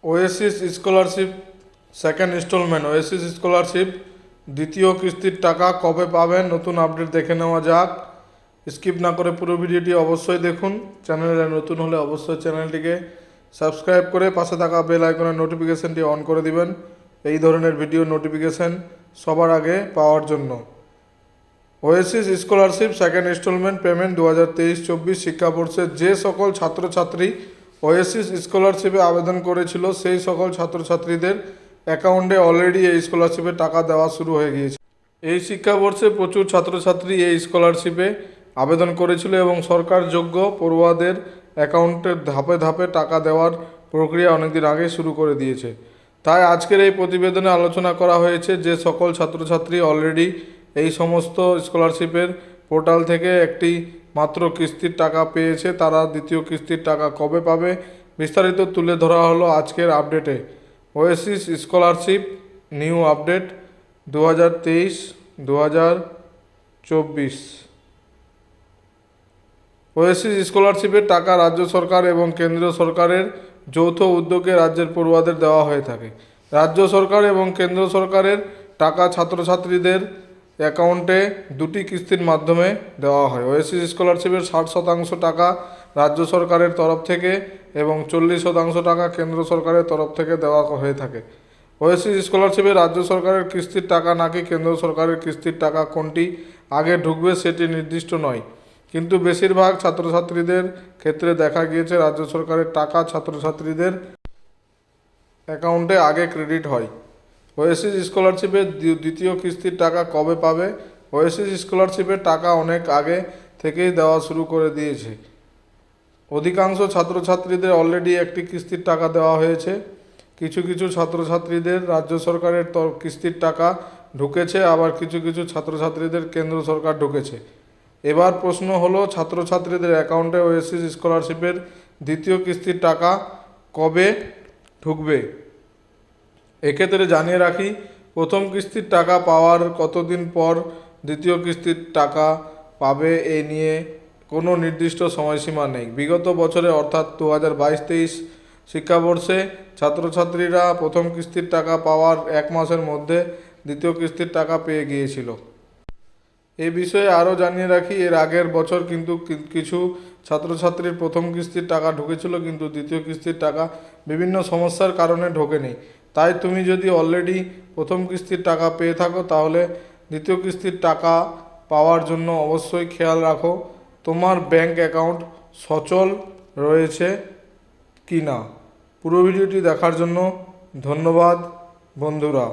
Oasis scholarship second installment Oasis scholarship দ্বিতীয় কিস্তির টাকা কবে পাবেন, নতুন আপডেট দেখে নেওয়া যাক। স্কিপ না করে পুরো ভিডিওটি অবশ্যই দেখুন। চ্যানেলে নতুন হলে অবশ্যই চ্যানেলটিকে সাবস্ক্রাইব করে পাশে থাকা বেল আইকনের নোটিফিকেশনটি অন করে দিবেন এই ধরনের ভিডিও নোটিফিকেশন সবার আগে পাওয়ার জন্য। Oasis scholarship second installment payment 2023-24 শিক্ষাবর্ষে যে সকল ছাত্রছাত্রী ওয়েসিস স্কলারশিপে আবেদন করেছিল সেই সকল ছাত্রছাত্রীদের অ্যাকাউন্টে অলরেডি এই স্কলারশিপের টাকা দেওয়া শুরু হয়ে গিয়েছে। এই শিক্ষাবর্ষে প্রচুর ছাত্রছাত্রী এই স্কলারশিপে আবেদন করেছিল এবং সরকার যোগ্য পড়ুয়াদের অ্যাকাউন্টে ধাপে ধাপে টাকা দেওয়ার প্রক্রিয়া অনেকদিন আগে শুরু করে দিয়েছে। তাই আজকের এই প্রতিবেদনে আলোচনা করা হয়েছে যে সকল ছাত্রছাত্রী অলরেডি এই সমস্ত স্কলারশিপের পোর্টাল থেকে একটি মাত্র কিস্তির টাকা পেয়েছে, তারা দ্বিতীয় কিস্তির টাকা কবে পাবে বিস্তারিত তুলে ধরা হলো আজকের আপডেটে। Oasis scholarship new update 2023-2024। Oasis স্কলারশিপের টাকা রাজ্য সরকার এবং কেন্দ্রীয় সরকারের যৌথ উদ্যোগে রাজ্যের পড়ুয়াদের দেওয়া হয়ে থাকে। রাজ্য সরকার এবং কেন্দ্র সরকারের টাকা ছাত্রছাত্রীদের অ্যাকাউন্টে দুটি কিস্তির মাধ্যমে দেওয়া হয়। ওয়েসিস স্কলারশিপের 60% টাকা রাজ্য সরকারের তরফ থেকে এবং 40% টাকা কেন্দ্র সরকারের তরফ থেকে দেওয়া হয়ে থাকে। ওয়েসিস স্কলারশিপে রাজ্য সরকারের কিস্তির টাকা নাকি কেন্দ্র সরকারের কিস্তির টাকা কোনটি আগে ঢুকবে সেটি নির্দিষ্ট নয়, কিন্তু বেশিরভাগ ছাত্রছাত্রীদের ক্ষেত্রে দেখা গিয়েছে রাজ্য সরকারের টাকা ছাত্রছাত্রীদের অ্যাকাউন্টে আগে ক্রেডিট হয়। ওয়েসিস স্কলারশিপের দ্বিতীয় কিস্তির টাকা কবে পাবে? ওয়েসিস স্কলারশিপের টাকা অনেক আগে থেকেই দেওয়া শুরু করে দিয়েছে। অধিকাংশ ছাত্রছাত্রীদের অলরেডি একটি কিস্তির টাকা দেওয়া হয়েছে। কিছু কিছু ছাত্রছাত্রীদের রাজ্য সরকারের কিস্তির টাকা ঢুকেছে, আবার কিছু কিছু ছাত্রছাত্রীদের কেন্দ্র সরকার ঢুকেছে। এবার প্রশ্ন হলো ছাত্রছাত্রীদের অ্যাকাউন্টে ওয়েসিস স্কলারশিপের দ্বিতীয় কিস্তির টাকা কবে ঢুকবে। এক্ষেত্রে জানিয়ে রাখি, প্রথম কিস্তির টাকা পাওয়ার কতদিন পর দ্বিতীয় কিস্তির টাকা পাবে এ নিয়ে কোনো নির্দিষ্ট সময়সীমা নেই। বিগত বছরে অর্থাৎ 2022-23 শিক্ষাবর্ষে ছাত্রছাত্রীরা প্রথম কিস্তির টাকা পাওয়ার 1 মাসের মধ্যে দ্বিতীয় কিস্তির টাকা পেয়ে গিয়েছিল। এই বিষয়ে আরও জানিয়ে রাখি, এর আগের বছর কিন্তু কিছু ছাত্রছাত্রীর প্রথম কিস্তির টাকা ঢুকেছিল, কিন্তু দ্বিতীয় কিস্তির টাকা বিভিন্ন সমস্যার কারণে ঢোকেনি। তাই তুমি যদি অলরেডি প্রথম কিস্তির টাকা পেয়ে থাকো তাহলে দ্বিতীয় কিস্তির টাকা পাওয়ার জন্য অবশ্যই খেয়াল রাখো তোমার ব্যাংক অ্যাকাউন্ট সচল রয়েছে কি না। পুরো ভিডিওটি দেখার জন্য ধন্যবাদ বন্ধুরা।